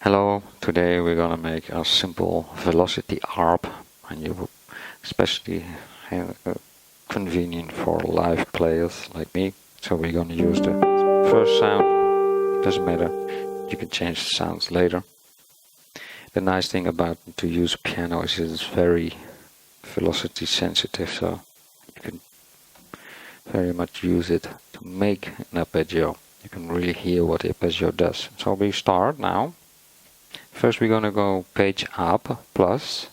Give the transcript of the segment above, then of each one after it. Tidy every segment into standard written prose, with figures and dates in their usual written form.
Hello, today we're gonna make a simple velocity ARP, and you will especially have convenient for live players like me. So we're gonna use the first sound, doesn't matter, you can change the sounds later. The nice thing about to use a piano is it's very velocity sensitive, so you can very much use it to make an arpeggio. You can really hear what the arpeggio does. So we start now. First we're gonna go page up plus,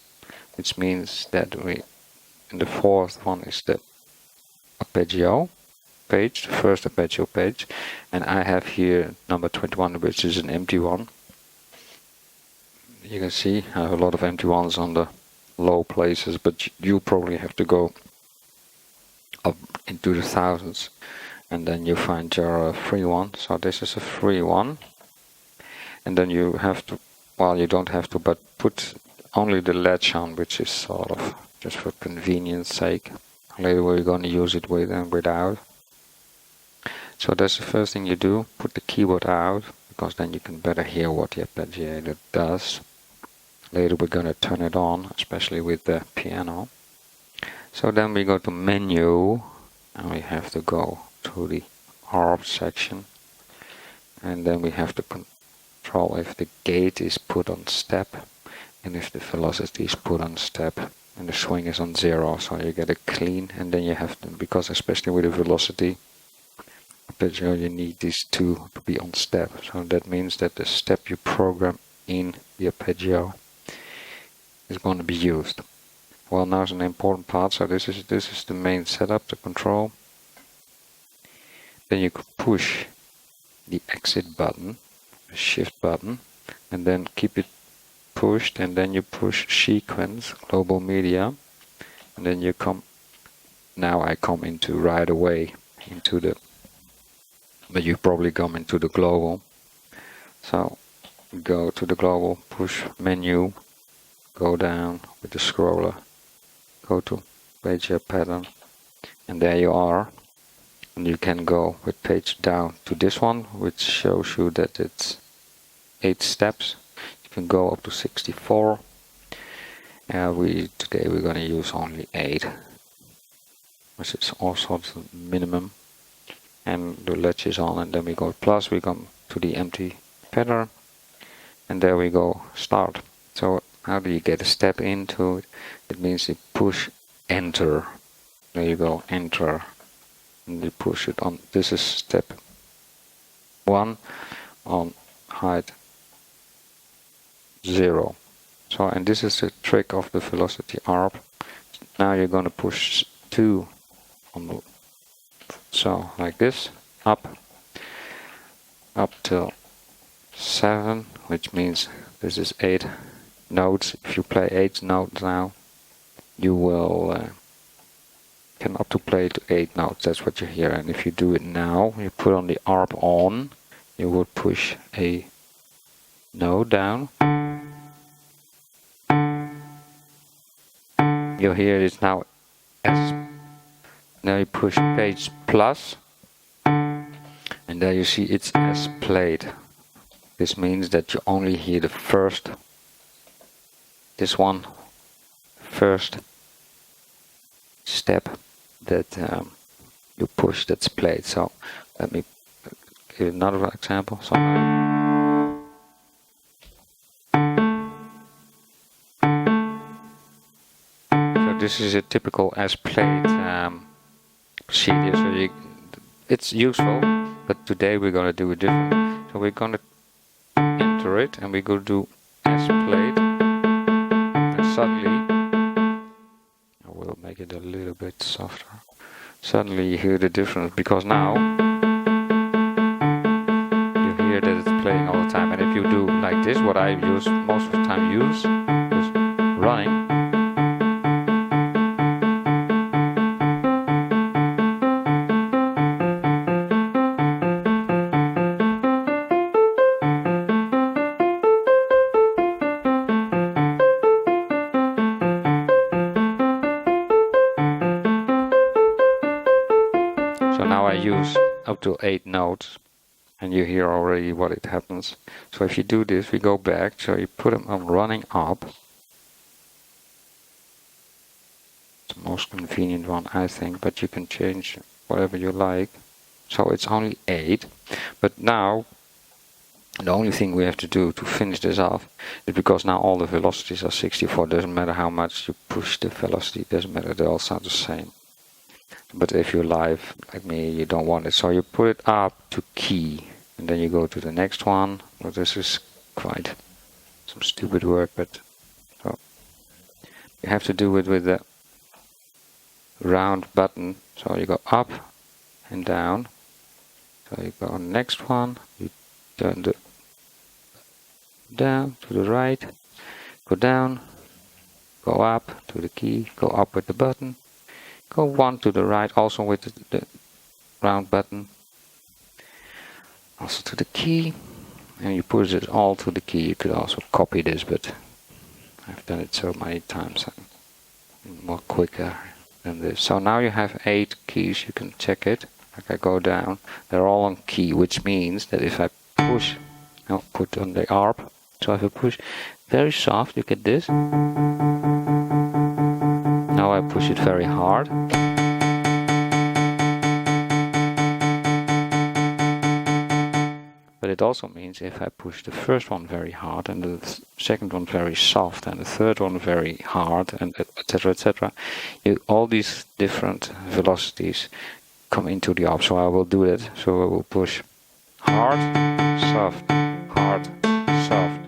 which means that in the fourth one is the arpeggio page, the first arpeggio page, and I have here number 21, which is an empty one. You can see I have a lot of empty ones on the low places, but you probably have to go up into the thousands and then you find your free one. So this is a free one, and then you have to, well, you don't have to, but put only the latch on, which is sort of just for convenience sake. Later we're going to use it with and without. So that's the first thing you do, put the keyboard out, because then you can better hear what the arpeggiator does. Later we're going to turn it on, especially with the piano. So then we go to menu, and we have to go to the ARP section, and then we have to control if the gate is put on step and if the velocity is put on step and the swing is on 0, so you get it clean. And then you have to, because especially with the velocity arpeggio, you need these two to be on step, so that means that the step you program in the arpeggio is going to be used. Well, now is an important part. So this is the main setup, the control. Then you can push the exit button, the shift button, and then keep it pushed, and then you push sequence, global media, and then you come, now I come into right away into the, but you probably come into the global. So go to the global, push menu, go down with the scroller, go to page pattern, and there you are. And you can go with page down to this one, which shows you that it's 8 steps. You can go up to 64. Today we're going to use only 8, which is also the minimum. And the latch is on, and then we go plus, we come to the empty pattern, and there we go, start. So how do you get a step into it? It means you push enter. There you go, enter. And you push it on. This is step 1 on height 0. So, and this is the trick of the velocity ARP. Now you're going to push 2 on the, so like this, up till 7, which means this is 8 notes. If you play 8 notes now, you will can up to play to 8 notes. That's what you hear. And if you do it now, you put on the ARP on, you would push a note down. You hear it's now S. Now you push page plus, and there you see it's S played. This means that you only hear the first, this one, first step that you push, that's played. So let me give another example. So this is a typical as played procedure. So it's useful, but today we're going to do it different. So we're going to enter it, and we're going to do as played, and suddenly, I will make it a little bit softer. Suddenly you hear the difference, because now you hear that it's playing all the time. And if you do like this, what I use most of the time, is running. So now I use up to 8 notes, and you hear already what it happens. So if you do this, we go back, so you put them on running up. It's the most convenient one, I think, but you can change whatever you like. So it's only 8, but now the only thing we have to do to finish this off is, because now all the velocities are 64, doesn't matter how much you push the velocity, doesn't matter, they all sound the same. But if you're live, like me, you don't want it, so you put it up to key, and then you go to the next one. Well, this is quite some stupid work, but so you have to do it with the round button, so you go up and down. So you go on the next one, you turn the down to the right, go down, go up to the key, go up with the button, go one to the right, also with the round button, also to the key, and you push it all to the key. You could also copy this, but I've done it so many times, I'm more quicker than this. So now you have 8 keys, you can check it. Like I go down, they're all on key, which means that if I push, I'll put on the ARP, so if I push very soft, you get this. Now I push it very hard. But it also means if I push the first one very hard and the second one very soft and the third one very hard, and etc, etc, all these different velocities come into the ARP. So I will do it. So I will push hard, soft, hard, soft,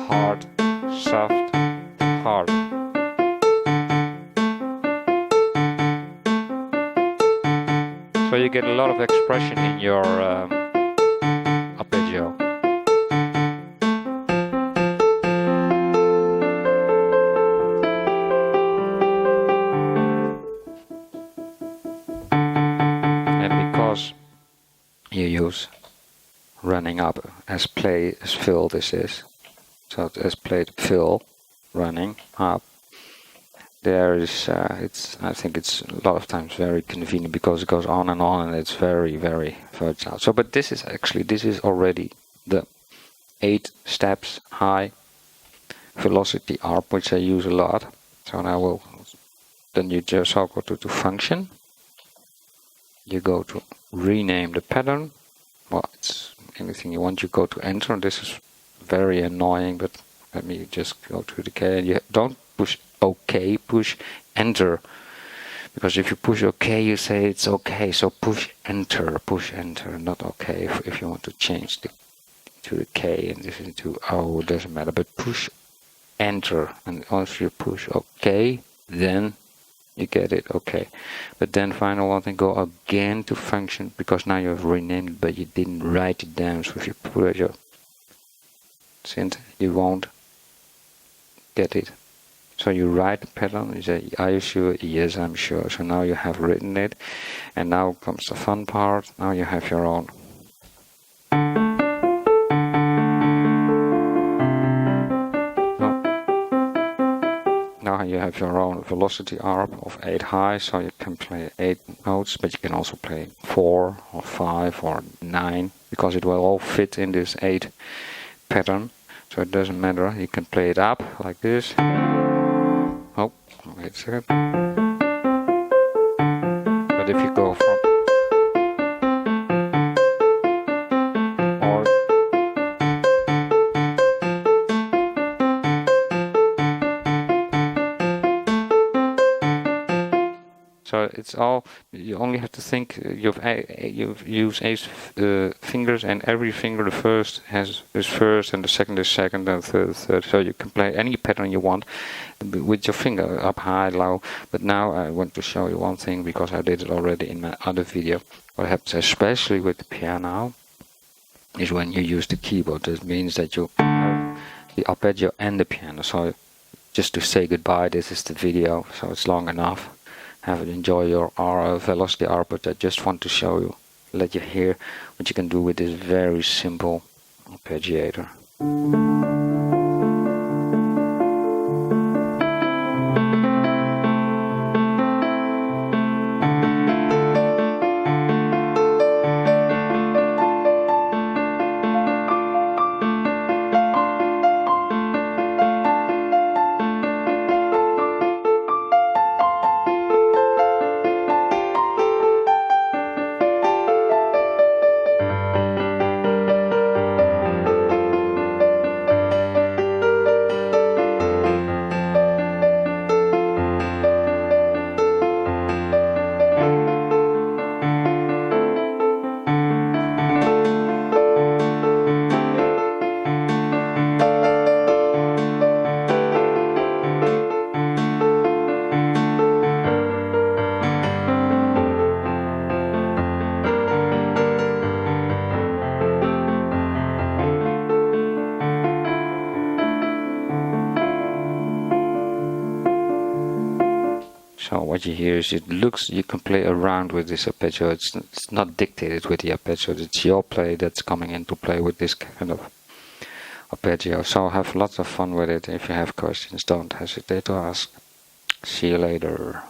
hard, soft, hard. So you get a lot of expression in your arpeggio. And because you use running up as play as fill, this is, so as played fill, running up, there is I think it's a lot of times very convenient, because it goes on and it's very versatile. So but this is already the 8 steps high velocity ARP, which I use a lot. So now then you just go to function, you go to rename the pattern. Well, it's anything you want, you go to enter. This is very annoying, but let me just go to the K, and you don't push OK, push enter, because if you push OK, you say it's OK, so push enter, not OK if you want to change to the K and this into O, it doesn't matter, but push enter, and once you push OK, then you get it OK. But then final one thing, go again to function, because now you have renamed it, but you didn't write it down, so if you put your synth, you won't get it. So you write the pattern, you say, are you sure? Yes, I'm sure. So now you have written it, and now comes the fun part. Now you have your own. Now you have your own velocity ARP of 8 high, so you can play 8 notes, but you can also play 4 or 5 or 9, because it will all fit in this 8 pattern. So it doesn't matter, you can play it up like this. Oh, wait a second. But if you go from or so it's all, you only have to think, you've used 8 fingers, and every finger, the first is first, and the second is second, and third. So you can play any pattern you want with your finger, up, high, low. But now I want to show you one thing, because I did it already in my other video. What happens especially with the piano is when you use the keyboard. That means that you have the arpeggio and the piano. So just to say goodbye, this is the video, so it's long enough. Enjoy your velocity ARP, but I just want to show you, let you hear what you can do with this very simple arpeggiator. So what you hear is you can play around with this arpeggio. It's not dictated with the arpeggio. It's your play that's coming into play with this kind of arpeggio. So have lots of fun with it. If you have questions, don't hesitate to ask. See you later.